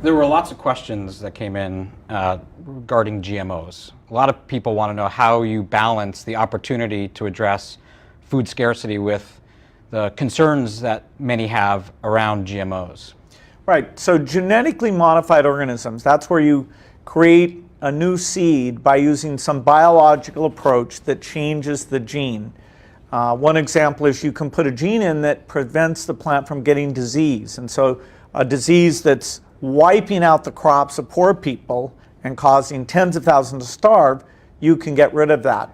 There were lots of questions that came in regarding GMOs. A lot of people want to know how you balance the opportunity to address food scarcity with the concerns that many have around GMOs. Right, so genetically modified organisms, that's where you create a new seed by using some biological approach that changes the gene. One example is you can put a gene in that prevents the plant from getting disease. And so a disease that's wiping out the crops of poor people and causing tens of thousands to starve, you can get rid of that.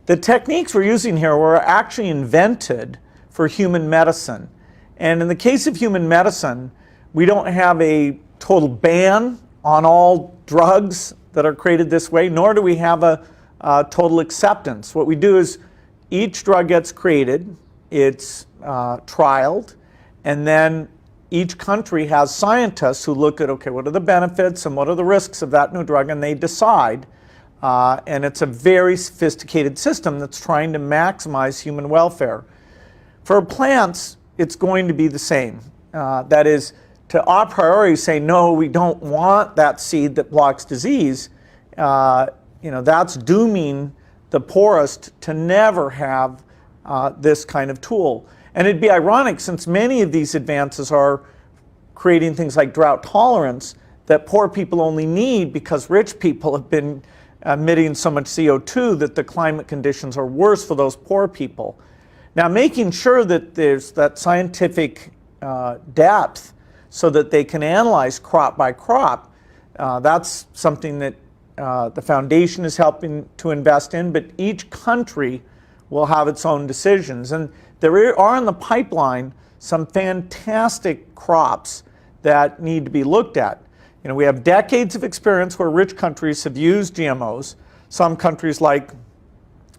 The techniques we're using here were actually invented for human medicine. And in the case of human medicine, we don't have a total ban on all drugs that are created this way, nor do we have a total acceptance. What we do is each drug gets created, it's trialed, and then each country has scientists who look at, okay, what are the benefits and what are the risks of that new drug, and they decide. And it's a very sophisticated system that's trying to maximize human welfare. For plants, it's going to be the same. That is, to a priori say, no, we don't want that seed that blocks disease, that's dooming the poorest to never have this kind of tool. And it'd be ironic, since many of these advances are creating things like drought tolerance that poor people only need because rich people have been emitting so much CO2 that the climate conditions are worse for those poor people. Now, making sure that there's that scientific depth so that they can analyze crop by crop, that's something that the foundation is helping to invest in, but each country will have its own decisions. And there are in the pipeline some fantastic crops that need to be looked at. We have decades of experience where rich countries have used GMOs. Some countries like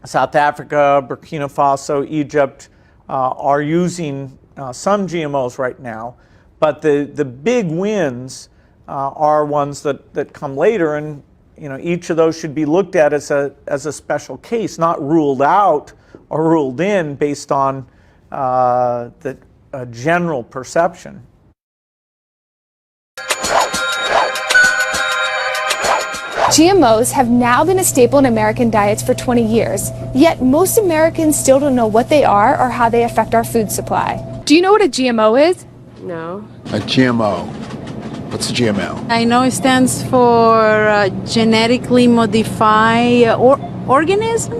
South Africa, Burkina Faso, Egypt are using some GMOs right now. But the big wins are ones that come later, and each of those should be looked at as a special case, not ruled out or ruled in based on the general perception. GMOs have now been a staple in American diets for 20 years, yet most Americans still don't know what they are or how they affect our food supply. Do you know what a GMO is? No. A GMO. What's a GMO? I know it stands for genetically modified organism.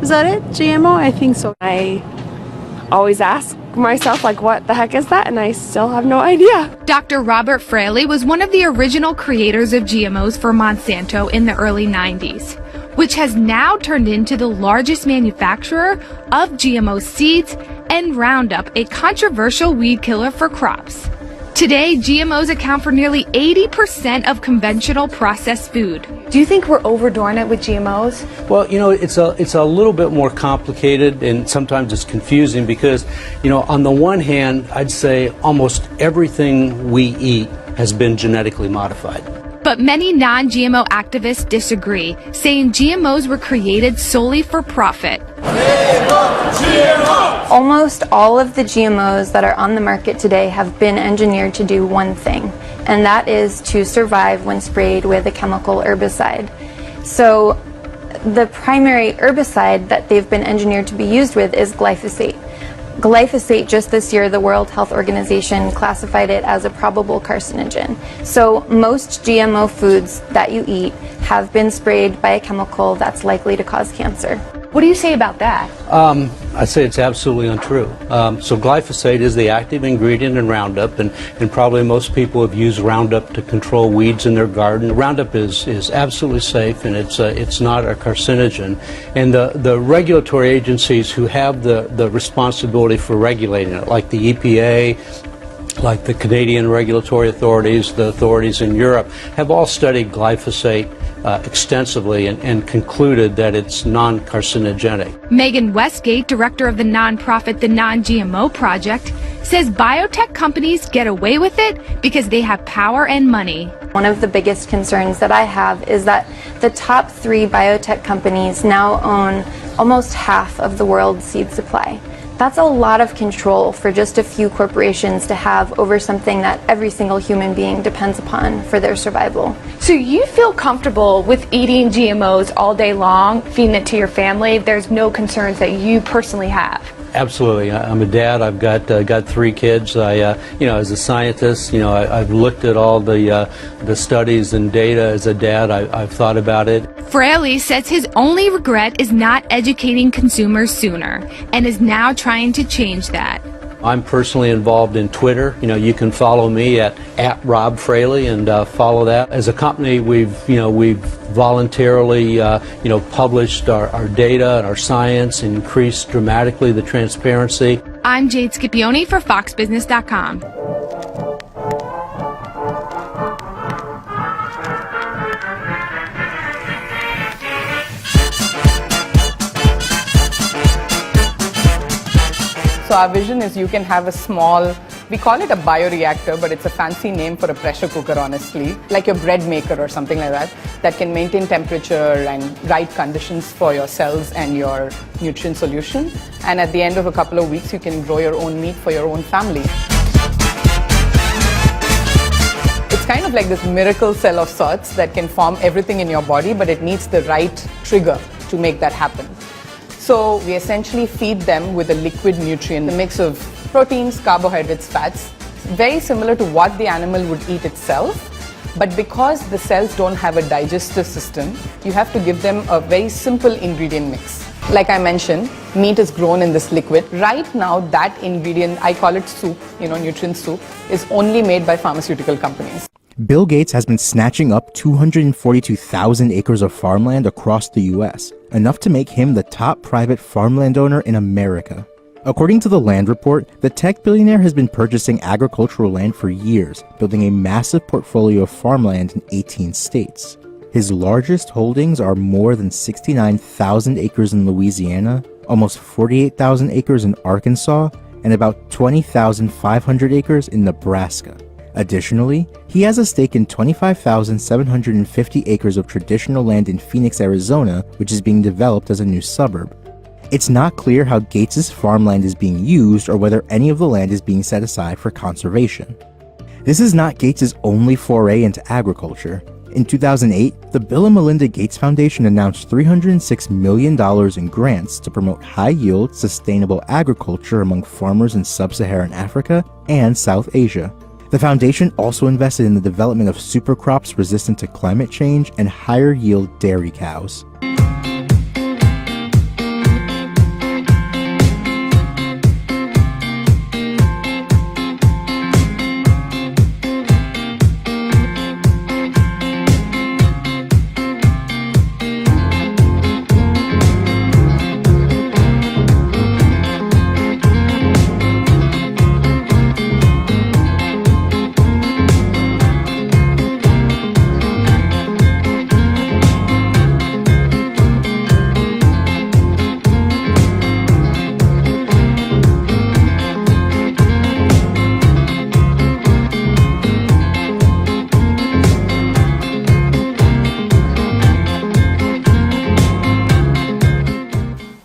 Is that it? GMO? I think so. I always ask myself, what the heck is that? And I still have no idea. Dr. Robert Fraley was one of the original creators of GMOs for Monsanto in the early 90s, which has now turned into the largest manufacturer of GMO seeds and Roundup, a controversial weed killer for crops. Today, GMOs account for nearly 80% of conventional processed food. Do you think we're overdoing it with GMOs? Well, it's a little bit more complicated, and sometimes it's confusing because, on the one hand, I'd say almost everything we eat has been genetically modified. But many non-GMO activists disagree, saying GMOs were created solely for profit. Almost all of the GMOs that are on the market today have been engineered to do one thing, and that is to survive when sprayed with a chemical herbicide. So the primary herbicide that they've been engineered to be used with is glyphosate. Glyphosate, just this year, the World Health Organization classified it as a probable carcinogen. So most GMO foods that you eat have been sprayed by a chemical that's likely to cause cancer. What do you say about that? I say it's absolutely untrue. So glyphosate is the active ingredient in Roundup, and probably most people have used Roundup to control weeds in their garden. Roundup is absolutely safe, and it's not a carcinogen. And the regulatory agencies who have the responsibility for regulating it, like the EPA, like the Canadian regulatory authorities, the authorities in Europe, have all studied glyphosate extensively and concluded that it's non-carcinogenic. Megan Westgate, director of the nonprofit The Non-GMO Project, says biotech companies get away with it because they have power and money. One of the biggest concerns that I have is that the top 3 biotech companies now own almost half of the world's seed supply. That's a lot of control for just a few corporations to have over something that every single human being depends upon for their survival. So you feel comfortable with eating GMOs all day long, feeding it to your family? There's no concerns that you personally have? Absolutely. I'm a dad. I've got 3 kids. As a scientist, I've looked at all the studies and data. As a dad, I've thought about it. Fraley says his only regret is not educating consumers sooner, and is now trying to change that. I'm personally involved in Twitter. You can follow me at Rob Fraley and follow that. As a company, we've voluntarily published our data and our science and increased dramatically the transparency. I'm Jade Scipione for FoxBusiness.com. So our vision is you can have a small, we call it a bioreactor, but it's a fancy name for a pressure cooker, honestly, like your bread maker or something like that, that can maintain temperature and right conditions for your cells and your nutrient solution. And at the end of a couple of weeks, you can grow your own meat for your own family. It's kind of like this miracle cell of sorts that can form everything in your body, but it needs the right trigger to make that happen. So we essentially feed them with a liquid nutrient, a mix of proteins, carbohydrates, fats, very similar to what the animal would eat itself. But because the cells don't have a digestive system, you have to give them a very simple ingredient mix. Like I mentioned, meat is grown in this liquid. Right now, that ingredient, I call it soup, nutrient soup, is only made by pharmaceutical companies. Bill Gates has been snatching up 242,000 acres of farmland across the US, enough to make him the top private farmland owner in America. According to the Land Report, the tech billionaire has been purchasing agricultural land for years, building a massive portfolio of farmland in 18 states. His largest holdings are more than 69,000 acres in Louisiana, almost 48,000 acres in Arkansas, and about 20,500 acres in Nebraska. Additionally, he has a stake in 25,750 acres of traditional land in Phoenix, Arizona, which is being developed as a new suburb. It's not clear how Gates' farmland is being used or whether any of the land is being set aside for conservation. This is not Gates' only foray into agriculture. In 2008, the Bill and Melinda Gates Foundation announced $306 million in grants to promote high-yield, sustainable agriculture among farmers in sub-Saharan Africa and South Asia. The foundation also invested in the development of supercrops resistant to climate change and higher-yield dairy cows.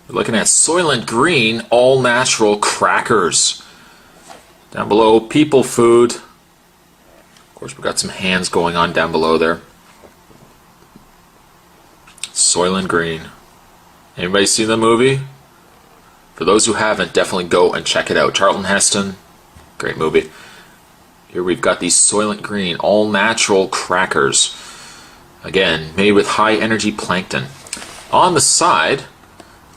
Looking at Soylent Green all natural crackers. Down below, people food. Of course, we've got some hands going on down below there. Soylent Green. Anybody seen the movie? For those who haven't, definitely go and check it out. Charlton Heston, great movie. Here we've got these Soylent Green all natural crackers. Again, made with high energy plankton. On the side,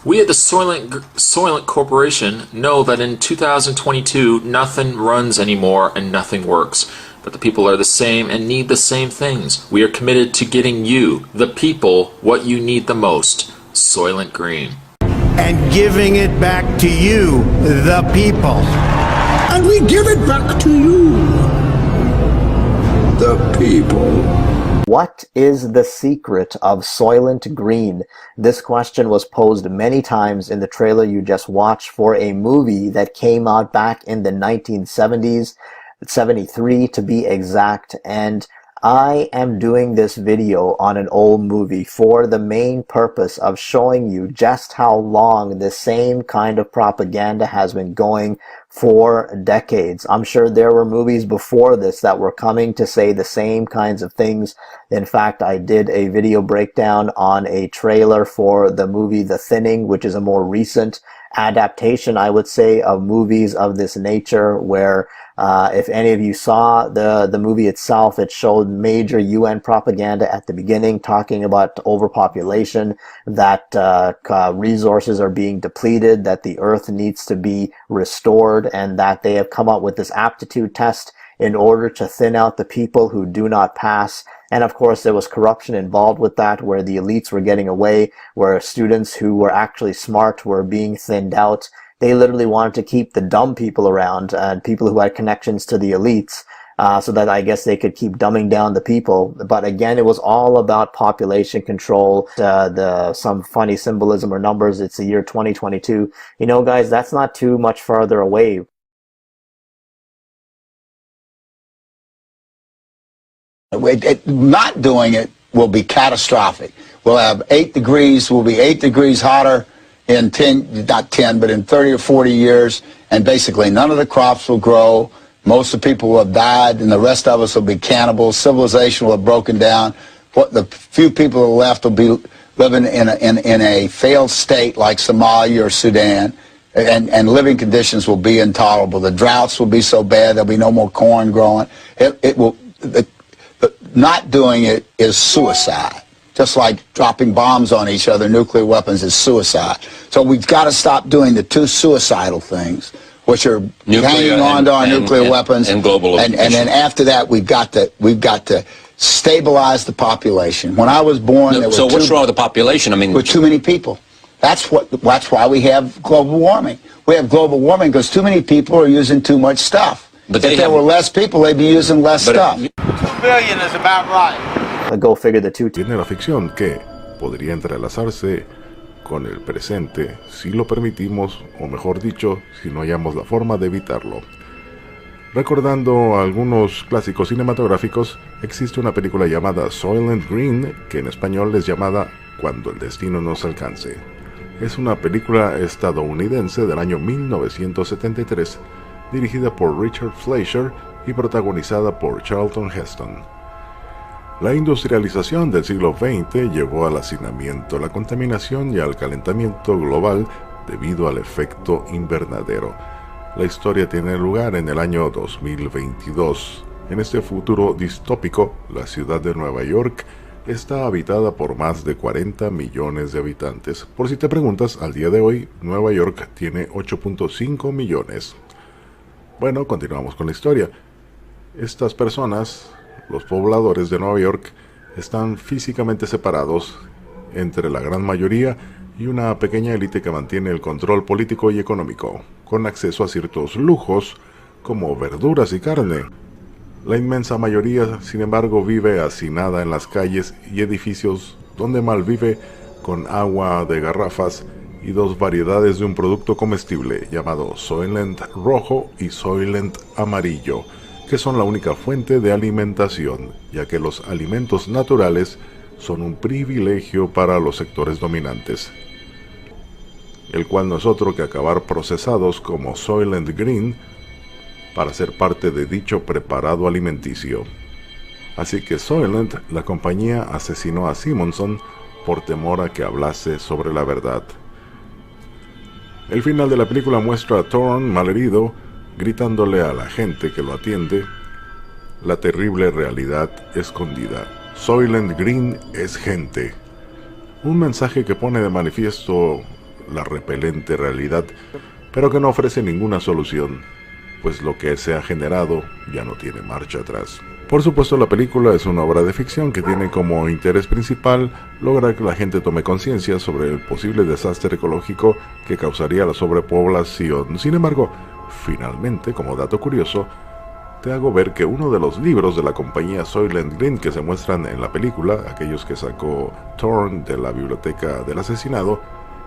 we at the Soylent Corporation know that in 2022, nothing runs anymore and nothing works. But the people are the same and need the same things. We are committed to getting you, the people, what you need the most. Soylent Green. And giving it back to you, the people. And we give it back to you, the people. What is the secret of Soylent Green? This question was posed many times in the trailer you just watched for a movie that came out back in the 1970s, 73 to be exact, and I am doing this video on an old movie for the main purpose of showing you just how long the same kind of propaganda has been going for decades. I'm sure there were movies before this that were coming to say the same kinds of things. In fact, I did a video breakdown on a trailer for the movie The Thinning, which is a more recent adaptation, I would say, of movies of this nature, where if any of you saw the movie itself, it showed major UN propaganda at the beginning, talking about overpopulation, that resources are being depleted, that the earth needs to be restored, and that they have come up with this aptitude test in order to thin out the people who do not pass. And of course, there was corruption involved with that, where the elites were getting away, where students who were actually smart were being thinned out. They literally wanted to keep the dumb people around and people who had connections to the elites, so that I guess they could keep dumbing down the people. But again, it was all about population control. Some funny symbolism or numbers. It's the year 2022. You know, guys, that's not too much farther away. Not doing it will be catastrophic. We'll have 8 degrees, we'll be 8 degrees hotter in 30 or 40 years, and basically none of the crops will grow. Most of the people will have died, and the rest of us will be cannibals. Civilization will have broken down. What the few people who are left will be living in a failed state like Somalia or Sudan, and living conditions will be intolerable. The droughts will be so bad there'll be no more corn growing. Not doing it is suicide. Just like dropping bombs on each other, nuclear weapons is suicide. So we've got to stop doing the two suicidal things, which are hanging on to our nuclear weapons, and globalization. And then after that, we've got to stabilize the population. When I was born, there were what's wrong with the population? I mean, with too many people. That's why we have global warming. We have global warming because too many people are using too much stuff. But if there were less people, they'd be using less stuff. 2 billion is about right. Go figure the two. Tiene la ficción que podría entrelazarse con el presente si lo permitimos, o mejor dicho, si no hallamos la forma de evitarlo. Recordando algunos clásicos cinematográficos, existe una película llamada Soylent Green, que en español es llamada Cuando el destino nos alcance. Es una película estadounidense del año 1973, dirigida por Richard Fleischer y protagonizada por Charlton Heston. La industrialización del siglo XX llevó al hacinamiento, la contaminación y al calentamiento global debido al efecto invernadero. La historia tiene lugar en el año 2022. En este futuro distópico, la ciudad de Nueva York está habitada por más de 40 millones de habitantes. Por si te preguntas, al día de hoy, Nueva York tiene 8.5 millones. Bueno, continuamos con la historia. Estas personas, los pobladores de Nueva York, están físicamente separados entre la gran mayoría y una pequeña élite que mantiene el control político y económico, con acceso a ciertos lujos como verduras y carne. La inmensa mayoría, sin embargo, vive hacinada en las calles y edificios donde malvive con agua de garrafas y 2 variedades de un producto comestible llamado Soylent rojo y Soylent amarillo, que son la única fuente de alimentación, ya que los alimentos naturales son un privilegio para los sectores dominantes, el cual no es otro que acabar procesados como Soylent Green para ser parte de dicho preparado alimenticio. Así que Soylent, la compañía, asesinó a Simonson por temor a que hablase sobre la verdad. El final de la película muestra a Thorne malherido, gritándole a la gente que lo atiende la terrible realidad escondida. Soylent Green es gente. Un mensaje que pone de manifiesto la repelente realidad, pero que no ofrece ninguna solución, pues lo que se ha generado ya no tiene marcha atrás. Por supuesto, la película es una obra de ficción que tiene como interés principal lograr que la gente tome conciencia sobre el posible desastre ecológico que causaría la sobrepoblación. Sin embargo, finalmente, como dato curioso, te hago ver que uno de los libros de la compañía Soylent Green que se muestran en la película, aquellos que sacó Thorne de la biblioteca del asesinado,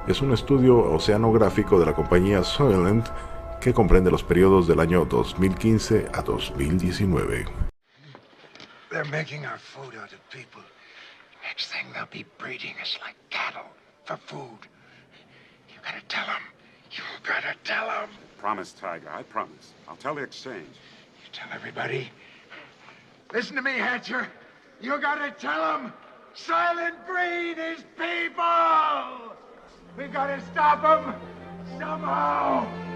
es un estudio oceanográfico de la compañía Soylent que comprende los periodos del año 2015 a 2019. They're making our food out of people. Next thing, they'll be breeding us like cattle for food. You gotta tell them. You gotta tell them. Promise, Tiger. I promise. I'll tell the exchange. You tell everybody. Listen to me, Hatcher. You gotta tell them. Soylent Green is people. We gotta stop them somehow.